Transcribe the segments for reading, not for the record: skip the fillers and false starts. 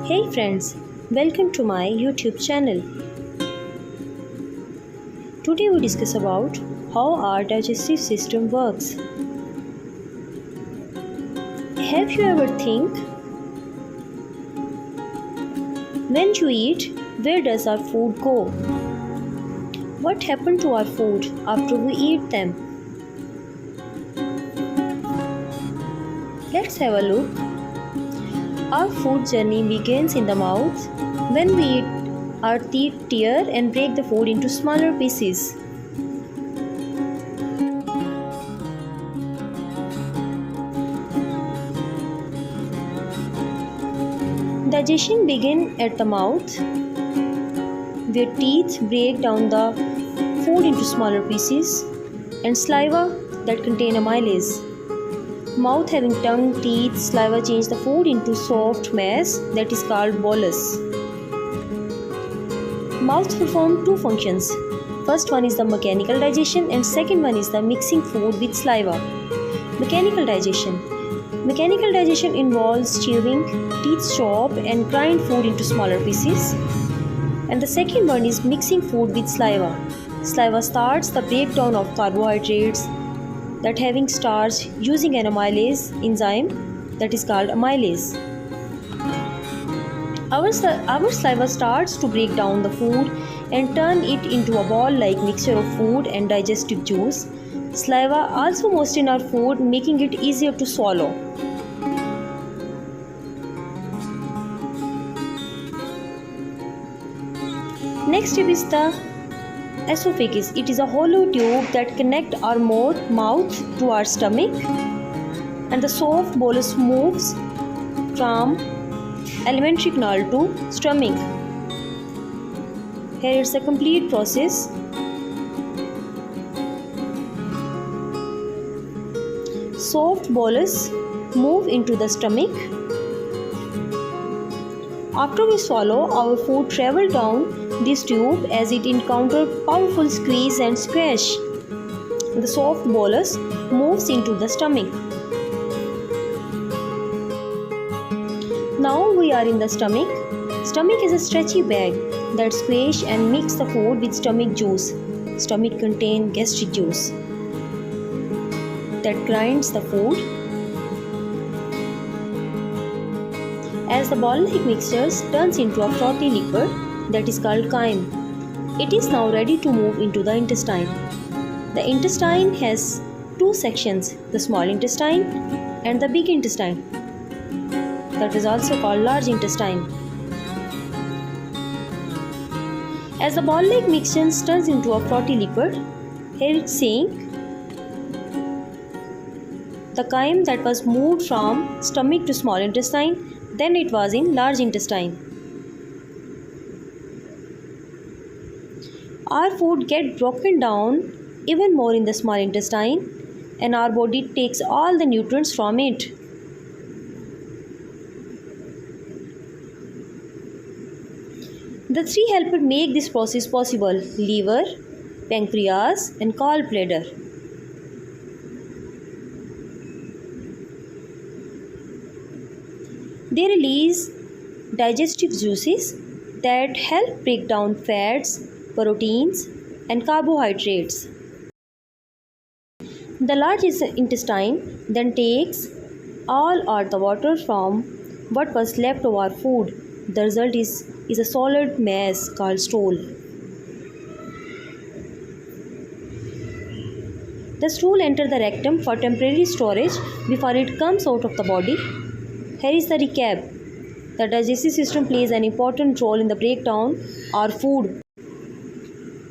Hey friends, welcome to my YouTube channel. Today we discuss about how our digestive system works. Have you ever think when you eat, where does our food go? What happened to our food after we eat them? Let's have a look. Our food journey begins in the mouth. When we eat, our teeth tear and break the food into smaller pieces. Digestion begins at the mouth, where teeth break down the food into smaller pieces, and saliva that contain amylase. Mouth having tongue, teeth, saliva change the food into soft mass that is called bolus. Mouth perform two functions. First one is the mechanical digestion and second one is the mixing food with saliva. Mechanical digestion. Mechanical digestion involves chewing, teeth chop and grind food into smaller pieces. And the second one is mixing food with saliva. Saliva starts the breakdown of carbohydrates that having starch using an amylase enzyme that is called amylase. Our saliva starts to break down the food and turn it into a ball-like mixture of food and digestive juice. Saliva also moistens in our food, making it easier to swallow. Next step is the esophagus. It is a hollow tube that connects our mouth to our stomach, and the soft bolus moves from alimentary canal to stomach. Here it's a complete process. Soft bolus move into the stomach. After we swallow, our food travels down this tube as it encounters powerful squeeze and squash. The soft bolus moves into the stomach. Now we are in the stomach. Stomach is a stretchy bag that squash and mix the food with stomach juice. Stomach contains gastric juice that grinds the food. As the ball-like mixture turns into a frothy liquid that is called chyme, it is now ready to move into the intestine. The intestine has two sections, the small intestine and the big intestine, that is also called large intestine. As the ball-like mixture turns into a frothy liquid, here it's saying the chyme that was moved from stomach to small intestine, then it was in large intestine. Our food gets broken down even more in the small intestine and our body takes all the nutrients from it. The three helpers make this process possible: liver, pancreas and gallbladder. They release digestive juices that help break down fats, proteins and carbohydrates. The large intestine then takes all out the water from what was left of our food. The result is a solid mass called stool. The stool enters the rectum for temporary storage before it comes out of the body. Here is the recap. The digestive system plays an important role in the breakdown of our food.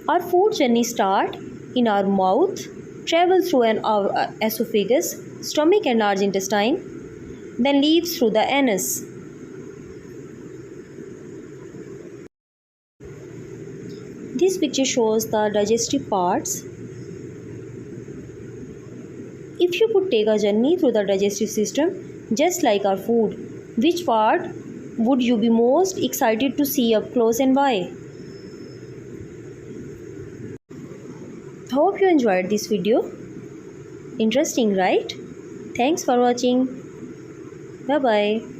Our food journey starts in our mouth, travels through our esophagus, stomach and large intestine, then leaves through the anus. This picture shows the digestive parts. If you could take a journey through the digestive system, just like our food, which part would you be most excited to see up close and why? Hope you enjoyed this video. Interesting, right? Thanks for watching. Bye bye.